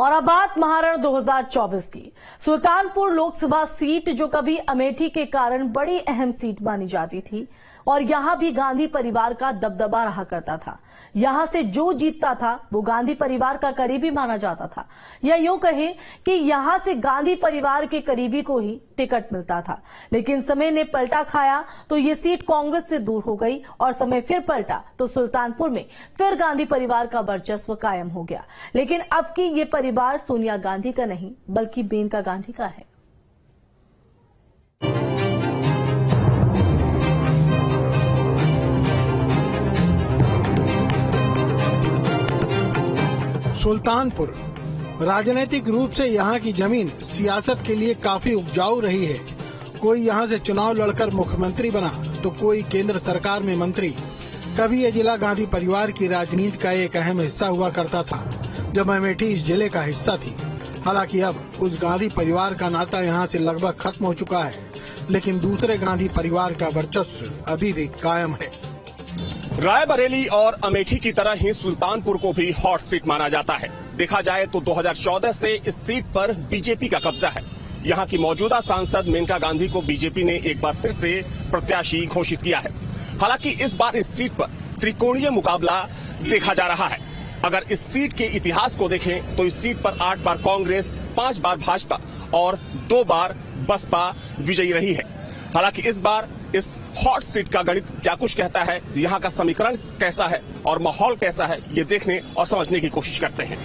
और अब बात महारण 2024 की। सुल्तानपुर लोकसभा सीट जो कभी अमेठी के कारण बड़ी अहम सीट मानी जाती थी और यहां भी गांधी परिवार का दबदबा रहा करता था। यहां से जो जीतता था वो गांधी परिवार का करीबी माना जाता था, या यूं कहें कि यहां से गांधी परिवार के करीबी को ही टिकट मिलता था। लेकिन समय ने पलटा खाया तो ये सीट कांग्रेस से दूर हो गई और समय फिर पलटा तो सुल्तानपुर में फिर गांधी परिवार का वर्चस्व कायम हो गया। लेकिन अब की ये परिवार सोनिया गांधी का नहीं बल्कि मेनका गांधी का है। सुल्तानपुर राजनीतिक रूप से यहाँ की जमीन सियासत के लिए काफी उपजाऊ रही है। कोई यहाँ से चुनाव लड़कर मुख्यमंत्री बना तो कोई केंद्र सरकार में मंत्री। कभी ये जिला गांधी परिवार की राजनीति का एक अहम हिस्सा हुआ करता था जब अमेठी इस जिले का हिस्सा थी। हालांकि अब उस गांधी परिवार का नाता यहाँ से लगभग खत्म हो चुका है, लेकिन दूसरे गांधी परिवार का वर्चस्व अभी भी कायम है। रायबरेली और अमेठी की तरह ही सुल्तानपुर को भी हॉट सीट माना जाता है। देखा जाए तो 2014 से इस सीट पर बीजेपी का कब्जा है। यहाँ की मौजूदा सांसद मेनका गांधी को बीजेपी ने एक बार फिर से प्रत्याशी घोषित किया है। हालांकि इस बार इस सीट पर त्रिकोणीय मुकाबला देखा जा रहा है। अगर इस सीट के इतिहास को देखें तो इस सीट पर 8 बार कांग्रेस, 5 बार भाजपा और 2 बार बसपा विजयी रही है। हालांकि इस बार इस हॉट सीट का गणित क्या कुछ कहता है, यहाँ का समीकरण कैसा है और माहौल कैसा है, ये देखने और समझने की कोशिश करते हैं।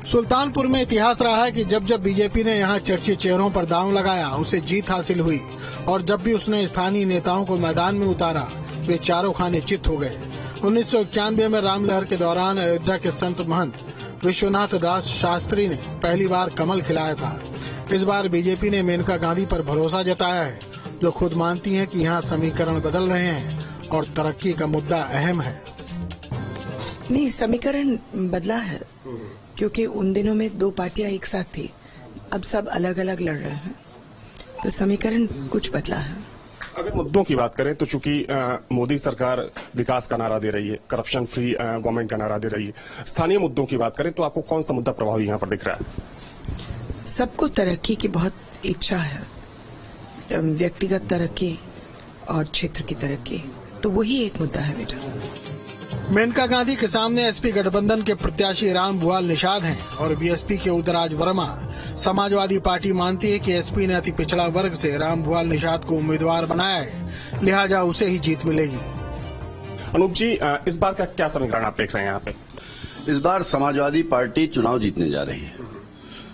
सुल्तानपुर में इतिहास रहा है कि जब जब बीजेपी ने यहाँ चर्चित चेहरों पर दांव लगाया उसे जीत हासिल हुई, और जब भी उसने स्थानीय नेताओं को मैदान में उतारा वे चारों खाने चित हो गए। 1991 में रामलहर के दौरान अयोध्या के संत महंत विश्वनाथ दास शास्त्री ने पहली बार कमल खिलाया था। इस बार बीजेपी ने मेनका गांधी पर भरोसा जताया है, जो खुद मानती हैं कि यहाँ समीकरण बदल रहे हैं और तरक्की का मुद्दा अहम है। नहीं, समीकरण बदला है क्योंकि उन दिनों में 2 पार्टियां एक साथ थी, अब सब अलग अलग लड़ रहे हैं, तो समीकरण कुछ बदला है। अगर मुद्दों की बात करें तो चूंकि मोदी सरकार विकास का नारा दे रही है, करप्शन फ्री गवर्नमेंट का नारा दे रही है, स्थानीय मुद्दों की बात करें तो आपको कौन सा मुद्दा प्रभावी यहाँ पर दिख रहा है? सबको तरक्की की बहुत इच्छा है, व्यक्तिगत तरक्की और क्षेत्र की तरक्की, तो वही एक मुद्दा है बेटा। मेनका गांधी के सामने एसपी गठबंधन के प्रत्याशी राम भुआल निषाद हैं और बीएसपी के उदयराज वर्मा। समाजवादी पार्टी मानती है कि एसपी ने अति पिछड़ा वर्ग से राम भुआल निषाद को उम्मीदवार बनाया है, लिहाजा उसे ही जीत मिलेगी। अनूप जी, इस बार का क्या समीकरण आप देख रहे हैं यहाँ पे? इस बार समाजवादी पार्टी चुनाव जीतने जा रही है,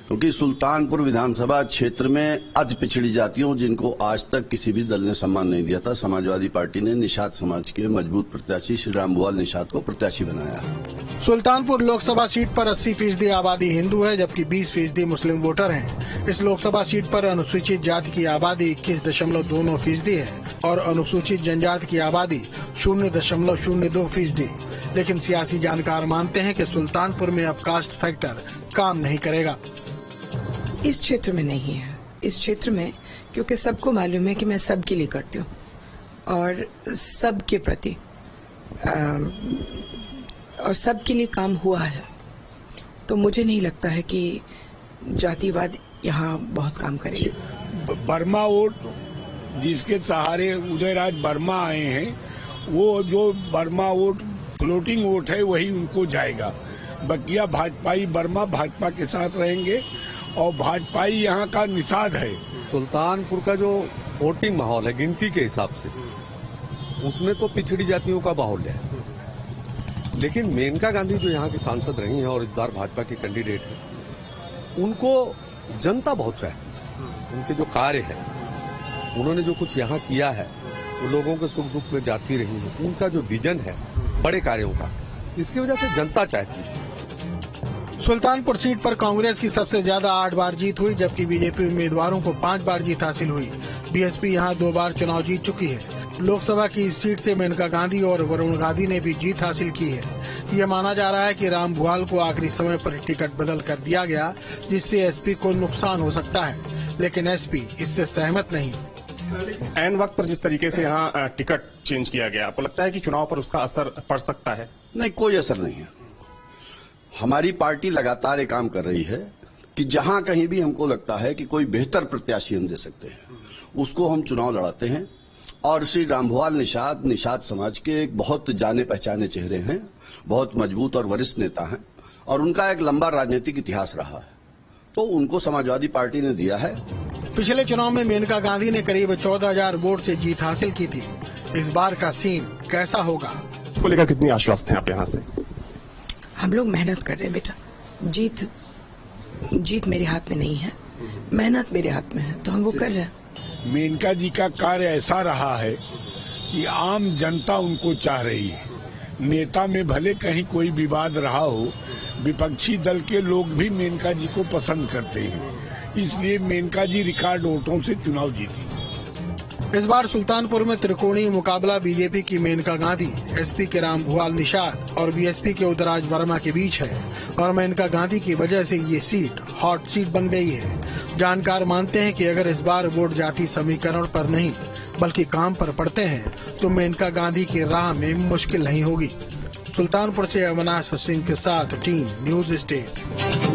क्योंकि सुल्तानपुर विधानसभा क्षेत्र में अति पिछड़ी जातियों जिनको आज तक किसी भी दल ने सम्मान नहीं दिया था, समाजवादी पार्टी ने निषाद समाज के मजबूत प्रत्याशी श्री राम भुआल निषाद को प्रत्याशी बनाया। सुल्तानपुर लोकसभा सीट पर 80% आबादी हिंदू है, जबकि 20% मुस्लिम वोटर हैं। इस लोकसभा सीट पर अनुसूचित जाति की आबादी 21.2% है और अनुसूचित जनजाति की आबादी 0.02%। लेकिन सियासी जानकार मानते हैं कि सुल्तानपुर में अब कास्ट फैक्टर काम नहीं करेगा। इस क्षेत्र में नहीं है। इस क्षेत्र में क्योंकि सबको मालूम है कि मैं सबके लिए करती हूँ और सबके प्रति और सबके लिए काम हुआ है, तो मुझे नहीं लगता है कि जातिवाद यहाँ बहुत काम करेगा। बर्मा वोट जिसके सहारे उदयराज वर्मा आए हैं, वो जो बर्मा वोट फ्लोटिंग वोट है वही उनको जाएगा। बकिया भाजपाई बर्मा भाजपा के साथ रहेंगे और भाजपाई यहाँ का निषाद है। सुल्तानपुर का जो वोटिंग माहौल है गिनती के हिसाब से, उसमें तो पिछड़ी जातियों का माहौल है, लेकिन मेनका गांधी जो यहाँ की सांसद रही हैं और इस बार भाजपा की कैंडिडेट है, उनको जनता बहुत चाहती है। उनके जो कार्य है, उन्होंने जो कुछ यहाँ किया है, वो लोगों के सुख दुख में जाती रही है। उनका जो विजन है बड़े कार्यों का, इसकी वजह से जनता चाहती है। सुल्तानपुर सीट पर कांग्रेस की सबसे ज्यादा 8 बार जीत हुई, जबकि बीजेपी उम्मीदवारों को 5 बार जीत हासिल हुई। बीएसपी यहां 2 बार चुनाव जीत चुकी है। लोकसभा की इस सीट से मेनका गांधी और वरुण गांधी ने भी जीत हासिल की है। यह माना जा रहा है कि राम भुआल को आखिरी समय पर टिकट बदल कर दिया गया, जिससे एसपी को नुकसान हो सकता है, लेकिन एसपी इससे सहमत नहीं। ऐन वक्त पर जिस तरीके से यहाँ टिकट चेंज किया गया, आपको लगता है कि चुनाव पर उसका असर पड़ सकता है? नहीं, कोई असर नहीं है। हमारी पार्टी लगातार ये काम कर रही है कि जहां कहीं भी हमको लगता है कि कोई बेहतर प्रत्याशी हम दे सकते हैं, उसको हम चुनाव लड़ाते हैं। और श्री रामभुआल निषाद समाज के एक बहुत जाने पहचाने चेहरे हैं, बहुत मजबूत और वरिष्ठ नेता हैं, और उनका एक लंबा राजनीतिक इतिहास रहा है, तो उनको समाजवादी पार्टी ने दिया है। पिछले चुनाव में मेनका गांधी ने करीब 14,000 वोट से जीत हासिल की थी। इस बार का सीन कैसा होगा, को लेकर कितनी आश्वस्त हैं आप यहाँ से? हम लोग मेहनत कर रहे हैं बेटा, जीत मेरे हाथ में नहीं है, मेहनत मेरे हाथ में है, तो हम वो कर रहे हैं। मेनका जी का कार्य ऐसा रहा है कि आम जनता उनको चाह रही है। नेता में भले कहीं कोई विवाद रहा हो, विपक्षी दल के लोग भी मेनका जी को पसंद करते हैं, इसलिए मेनका जी रिकॉर्ड वोटों से चुनाव जीती। इस बार सुल्तानपुर में त्रिकोणीय मुकाबला बीजेपी की मेनका गांधी, एसपी के रामभुआल निषाद और बीएसपी के उदयराज वर्मा के बीच है, और मेनका गांधी की वजह से ये सीट हॉट सीट बन गई है। जानकार मानते हैं कि अगर इस बार वोट जाति समीकरण पर नहीं बल्कि काम पर पड़ते हैं तो मेनका गांधी की राह में मुश्किल नहीं होगी। सुल्तानपुर से अविनाश सिंह के साथ टीम न्यूज स्टेट।